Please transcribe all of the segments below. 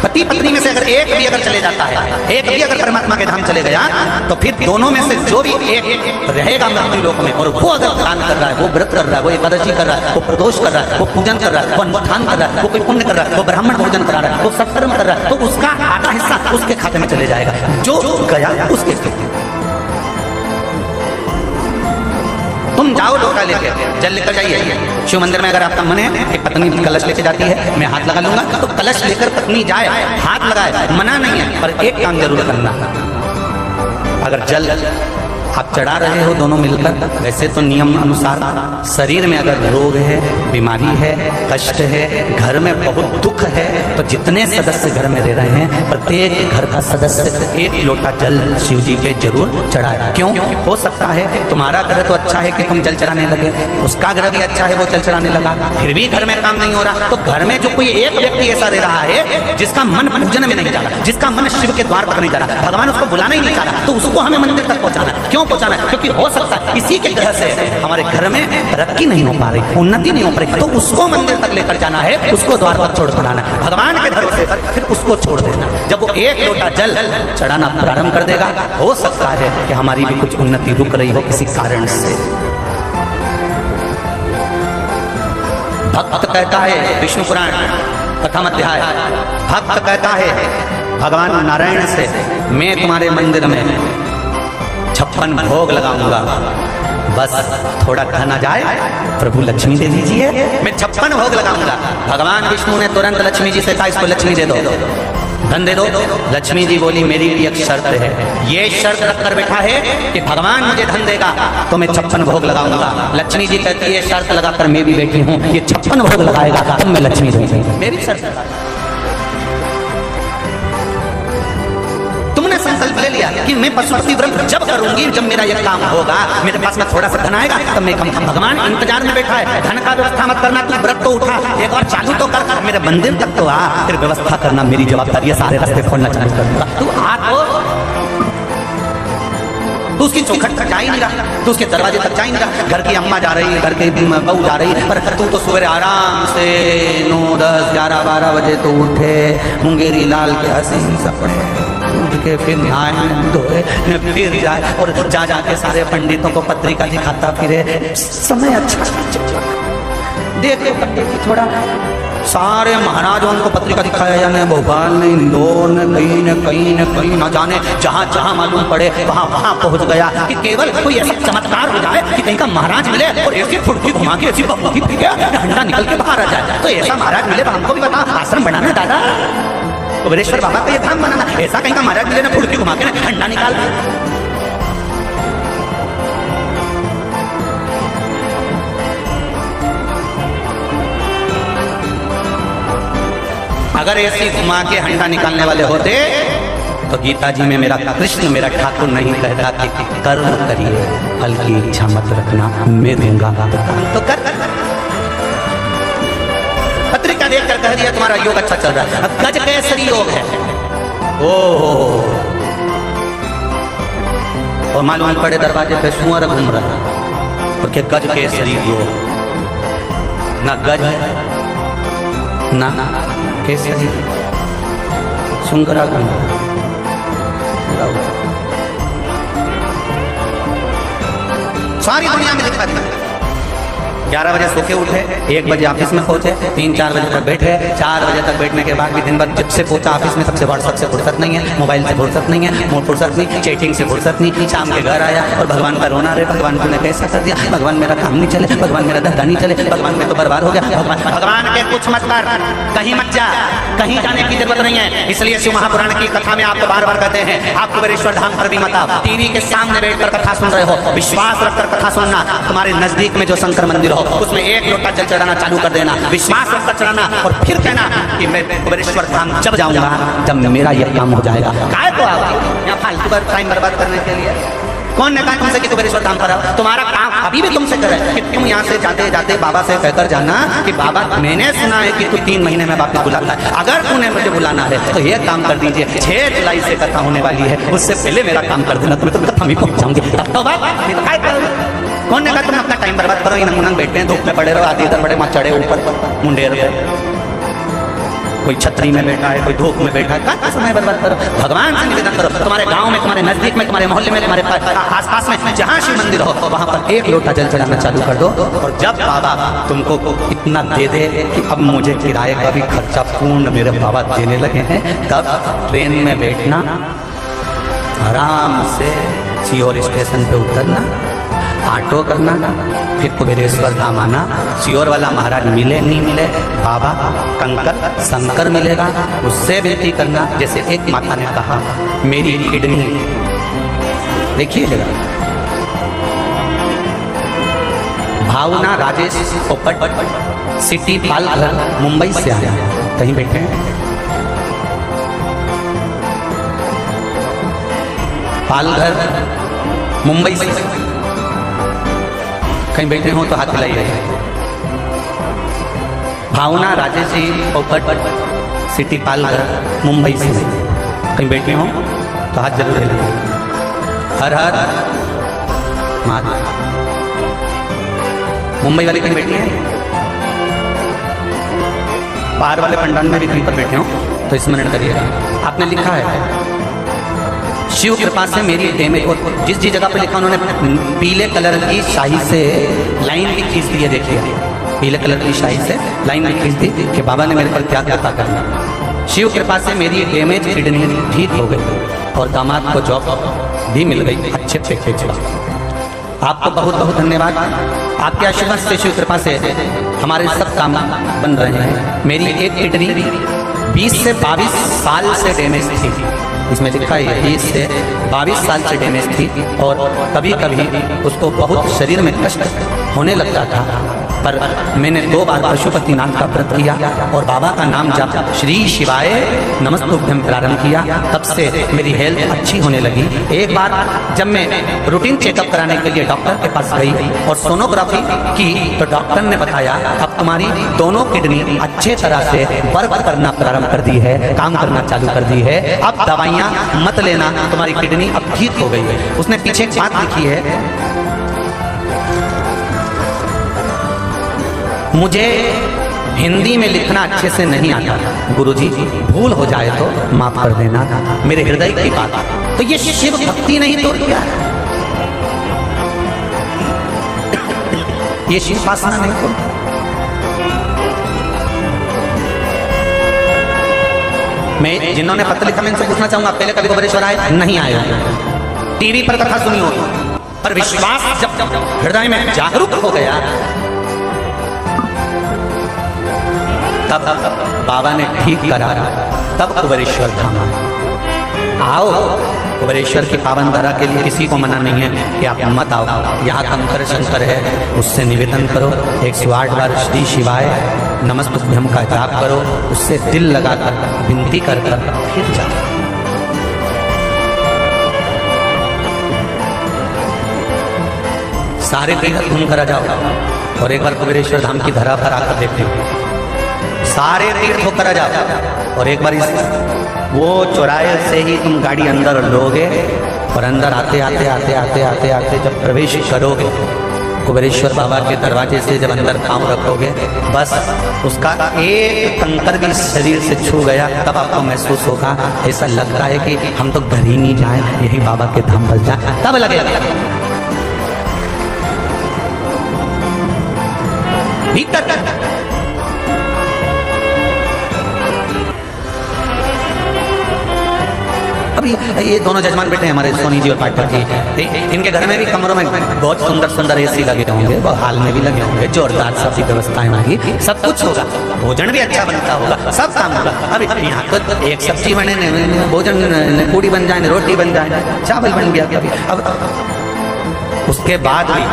पति पत्नी में से अगर एक भी अगर चले जाता है, एक भी अगर परमात्मा के धाम चले गया, तो फिर दोनों में से जो भी एक रहेगा मृत्यु लोक में, और वो अगर दान कर रहा है, वो व्रत कर रहा है, वो एकादशी कर रहा है, वो प्रदोष कर रहा है, वो पूजन कर रहा है, वो अनुष्ठान कर रहा है, वो कोई पुण्य कर रहा है, वो ब्राह्मण भोजन करा रहा है, वो सत्कर्म कर रहा है, तो उसका आधा हिस्सा उसके खाते में चले जाएगा, जो गया उसके। तुम जाओ लोटा लेके, जल लेकर जाइए। शिव मंदिर में अगर आपका मन है कि पत्नी कलश लेके जाती है, मैं हाथ लगा लूंगा, तो कलश लेकर पत्नी जाए, हाथ लगाए, मना नहीं है, पर एक काम जरूर करना। अगर जल आप चढ़ा रहे हो दोनों मिलकर, वैसे तो नियम अनुसार शरीर में अगर रोग है, बीमारी है, कष्ट है, घर में बहुत दुख है, तो जितने सदस्य घर में रह रहे हैं, प्रत्येक घर का सदस्य एक लोटा जल शिव जी पे जरूर चढ़ाए। क्यों? हो सकता है तुम्हारा घर तो अच्छा है कि तुम जल चढ़ाने लगे, उसका घर भी अच्छा है वो जल चढ़ाने लगा, फिर भी घर में काम नहीं हो रहा, तो घर में जो कोई एक व्यक्ति ऐसा रह रहा है जिसका मन पूजन में नहीं जा रहा, जिसका मन शिव के द्वार पर नहीं जा रहा, भगवान उसको बुलाना ही नहीं चाह रहा, तो उसको हमें मंदिर तक पहुंचाना। क्यों पहुंचाना? क्योंकि हो सकता है इसी के ग्रह से हमारे घर में तरक्की नहीं हो पा रही, उन्नति नहीं हो पा रही, तो उसको मंदिर तक लेकर जाना है, उसको द्वार पर छोड़ कर आना है, भगवान के भरोसे पर फिर उसको छोड़ देना। जब वो एक लोटा जल चढ़ाना प्रारंभ कर देगा, हो सकता है कि हमारी भी कुछ उन्नति रुक रही हो किसी कारण से। भक्त कहता है, विष्णु पुराण प्रथम अध्याय, भक्त कहता है भगवान नारायण से, मैं तुम्हारे मंदिर में 56 भोग लगाऊंगा, बस थोड़ा धन आ जाए, प्रभु लक्ष्मी दे दीजिए, मैं 56 भोग लगाऊंगा। भगवान विष्णु ने तुरंत लक्ष्मी जी से कहा, इसको लक्ष्मी दे दो, धन दे दो। लक्ष्मी जी बोली, मेरी भी एक शर्त है, ये शर्त रखकर बैठा है कि भगवान मुझे धन देगा तो मैं 56 भोग लगाऊंगा। लक्ष्मी जी कहती है, शर्त लगाकर मैं भी बैठी हूँ, ये 56 भोग लगाएगा तब मैं लक्ष्मी दूंगी, मेरी शर्त। तुमने संकल्प ले लिया कि मैं पशुपति व्रत जब करूंगी, जब मेरा ये काम होगा, मेरे पास में थोड़ा सा धन आएगा तब मैं कम। भगवान इंतजार में बैठा है, धन का व्यवस्था मत करना, तू व्रत तो उठा, एक बार चालू तो कर, मेरे मंदिर तक तो आ, फिर व्यवस्था करना मेरी जवाबदारी है, सारे रास्ते खोलना चालू कर दूंगा। तू आ तो उसकी चौखट तक जा ही नहीं रहा, तो उसके दरवाजे तक जा ही नहीं रहा। घर की अम्मा जा रही, घर की बहू जा रही, पर तू तो सवेरे आराम से 9, 10, 11, 12 बजे तो उठे, मुंगेरी लाल के हसीन सपने उठ के फिर नहाए धोए, फिर जाए और जा जाके सारे पंडितों को पत्रिका दिखाता फिरे। समय अच्छा देखो पंडित जी, थोड़ा सारे महाराजों को पत्रिका दिखाया जाने, भोपाल में, इंदौर में, कहीं न जाने जहाँ जहाँ मालूम पड़े वहाँ वहाँ पहुँच गया कि केवल कोई ऐसा चमत्कार हो जाए कि कहीं का महाराज मिले और ऐसी फुड़की घुमा के ऐसी बब्बी पी के डंडा निकल के बाहर आ जाए। तो ऐसा महाराज मिले तो हमको भी बता, आश्रम बनाना दादा, कुबेरेश्वर बाबा का ये धाम बनाना, ऐसा कहीं का महाराज मिले ना फुड़की घुमा के ना डंडा निकाल। अगर ऐसी घुमा के हंडा निकालने वाले होते तो गीता जी में मेरा कृष्ण, मेरा ठाकुर नहीं कहता कि कर्म करिए, फल की इच्छा मत रखना, मैं दूंगा तो कर। पत्रिका देखकर कह दिया तुम्हारा योग अच्छा चल रहा है, गज केसरी योग है, ओहो, और मालूम पड़े दरवाजे पे सुअर घूम रहा और क्या गज केसरी योग, ना गज ना केसरी, सुंगरा घूम, सारी दुनिया में दिखा दिया। 11 बजे सो के उठे, 1 बजे ऑफिस में पहुंचे, 3-4 बजे तक बैठे, 4 बजे तक बैठने के बाद भी दिन भर जब से पहुंचा ऑफिस में, सबसे व्हाट्सएप से फुर्सत नहीं है, मोबाइल से फुर्सत नहीं है, मोर फुर्सत नहीं, चैटिंग से फुर्सत नहीं, शाम के घर आया और भगवान का रोना रहे, भगवान को कैसा कर दिया, भगवान मेरा काम नहीं चले, भगवान मेरा धंधा नहीं चले, भगवान में तो बर्बाद हो गया। भगवान के कुछ मत कर, कहीं मत जा, कहीं जाने की जरूरत नहीं है। इसलिए शिव महापुराण की कथा में आपको बार बार कहते हैं, आप कुबेरेश्वर धाम पर भी मत आओ, टीवी के सामने बैठकर कथा सुन रहे हो, विश्वास रखकर कथा सुनना। तुम्हारे नजदीक में जो शंकर मंदिर हो उसमें एक लोटा जल चढ़ाना चालू कर देना, विश्वास रखकर चढ़ाना और फिर कहना कि मैं कुबेरेश्वर धाम जब जाऊंगा जब मेरा यह काम हो जाएगा। काय तो आओ यहाँ फालतू पर टाइम बर्बाद करने के लिए? कौन ने कहा तुमसे कि कुबेरेश्वर धाम पर आओ? तुम्हारा काम अभी भी तुमसे करे कि तुम यहाँ से जाते जाते बाबा से कहकर जाना कि बाबा मैंने सुना है कि तू 3 महीने में वापस बुलाता है, अगर तूने मुझे बुलाना है तो ये काम कर दीजिए, 6 जुलाई से कथा होने वाली है, उससे पहले मेरा काम कर देना, तुम्हें तो कथा में पहुंच जाऊंगी। कौन ने कहा तुम अपना टाइम बर्बाद करो, इन बैठते हैं, धूप में पड़े रहो, आधी इधर बड़े मत चढ़े ऊपर मुंडेर। कोई छतरी में बैठा है, कोई धूप में बैठा है, कहाँ समय बर्बाद करो, भगवान से निवेदन करो। तुम्हारे गांव में, तुम्हारे नजदीक में, तुम्हारे मोहल्ले में, तुम्हारे आसपास में जहाँ शिव मंदिर हो वहां पर एक लोटा जल चढ़ाना चालू कर दो। और जब बाबा तुमको इतना दे दे कि अब मुझे किराए का भी खर्चा पूर्ण मेरे बाबा देने लगे हैं, तब ट्रेन में बैठना, आराम से सीहोर स्टेशन पे उतरना, ऑटो करना, फिर कुबेरेश्वर धाम आना। सीहोर वाला महाराज मिले नहीं मिले, बाबा कंकर शंकर मिलेगा, उससे विनती करना। जैसे एक माता ने कहा मेरी किडनी, देखिए जरा, भावना राजेश पोपट, सिटी पालघर, मुंबई से आया, कहीं बैठे हैं, पालघर मुंबई से, कहीं बैठे हो तो हाथ हिलाइए। भावना राजेश जी पोपट, सिटी पालघर, मुंबई से, कहीं बैठे हो तो हाथ जरूर हिलाइए। हर हर महादेव। मुंबई वाले कहीं बैठे हैं, पार वाले पंडाल में भी कहीं पर बैठे हो तो स्मरण करिएगा। आपने लिखा है शिव कृपा से मेरी डैमेज, और जिस जगह पे लिखा उन्होंने पीले कलर की स्याही से लाइन भी खींच दी है, देखिए पीले कलर की स्याही से लाइन भी खींच दी कि बाबा ने मेरे पर क्या कृपा करना। शिव कृपा से मेरी डैमेज किडनी ठीक हो गई और दामाद को जॉब भी मिल गई अच्छे पैकेज का। आपको बहुत बहुत धन्यवाद। आपके आशीर्वाद से, शिव कृपा से हमारे सब काम बन रहे हैं। मेरी एक किडनी 20 से 22 साल से डैमेज थी, इसमें लिखा है 20 से 22 साल से डैमेज थी, और कभी कभी उसको बहुत शरीर में कष्ट होने लगता था। पर मैंने 2 बार पशुपतिनाथ का व्रत किया और बाबा का नाम जप श्री शिवाय नमस्तुभ्यं प्रारंभ किया, तब से मेरी हेल्थ अच्छी होने लगी। एक बार जब मैं रूटीन चेकअप कराने के लिए डॉक्टर के पास गई और सोनोग्राफी की तो डॉक्टर ने बताया अब तुम्हारी दोनों किडनी अच्छे तरह से वर्क करना प्रारंभ कर दी है, काम करना चालू कर दी है, अब दवाइयाँ मत लेना, तुम्हारी किडनी अब ठीक हो गई है। उसने पीछे एक बात लिखी है, मुझे हिंदी में लिखना अच्छे से नहीं आता, गुरुजी भूल हो जाए तो माफ कर देना, मेरे हृदय की बात। तो ये शिव भक्ति नहीं तो क्या है? ये शिव उपासना नहीं तो? मैं जिन्होंने पत्र लिखा मैं इनसे पूछना चाहूंगा, पहले कभी कुबेरेश्वर आए? नहीं आए। टीवी पर कथा सुनी होगी, पर विश्वास जब हृदय में जागरूक हो गया तब बाबा ने ठीक करा, तब कुबेरेश्वर धाम आओ। कुबेरेश्वर की पावन धरा के लिए किसी को मना नहीं है कि आप मत आओ, यहाँ कंकर शंकर है, उससे निवेदन करो, 108 बार श्री शिवाय नमस्तुभ्यं का जाप करो, उससे दिल लगाकर विनती कर फिर जाओ। सारे तीर्थ घूम कर आ जाओ और एक बार कुबेरेश्वर धाम की धरा पर आकर देखते हो, सारे तीर्थ होकर आ जाओ और एक बार वो चौराहे से ही तुम गाड़ी अंदर लोगे और अंदर आते आते आते आते आते आते जब प्रवेश करोगे कुबेरेश्वर बाबा के दरवाजे से, जब अंदर पाँव रखोगे, बस उसका एक कंकर भी शरीर से छू गया, तब आपको महसूस होगा ऐसा लगता है कि हम तो घर ही नहीं जाए, यही बाबा के धाम पर जाए, तब लगेगा भीतर। अभी ये दोनों जजमान बैठे हैं हमारे सोनी जी और पाठक जी, इनके घर में भी कमरों में बहुत सुंदर सुंदर एसी लगे होंगे, हाल में भी लगे होंगे, जोरदार सब व्यवस्थाएं होंगी, सब कुछ होगा, भोजन भी अच्छा बनता होगा, सब काम होगा। अभी यहाँ तो एक सब्जी बने, भोजन पूड़ी बन जाए, रोटी बन जाए, चावल बन गया कभी। अब उसके बाद भी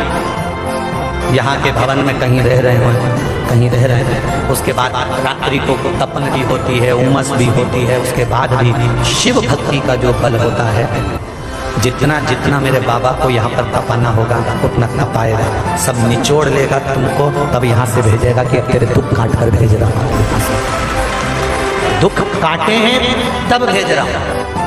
यहाँ के भवन में कहीं रह रहे हो, कहीं रह रहे हैं, उसके बाद रात्रि को तपन भी होती है, उमस भी होती है, उसके बाद भी शिव भक्ति का जो बल होता है, जितना जितना मेरे बाबा को यहाँ पर तपाना होगा उतना तपाएगा, सब निचोड़ लेगा तुमको, तब यहाँ से भेजेगा कि तेरे दुख काट कर भेज रहा हूँ, दुख काटे हैं तब भेज रहा हूँ।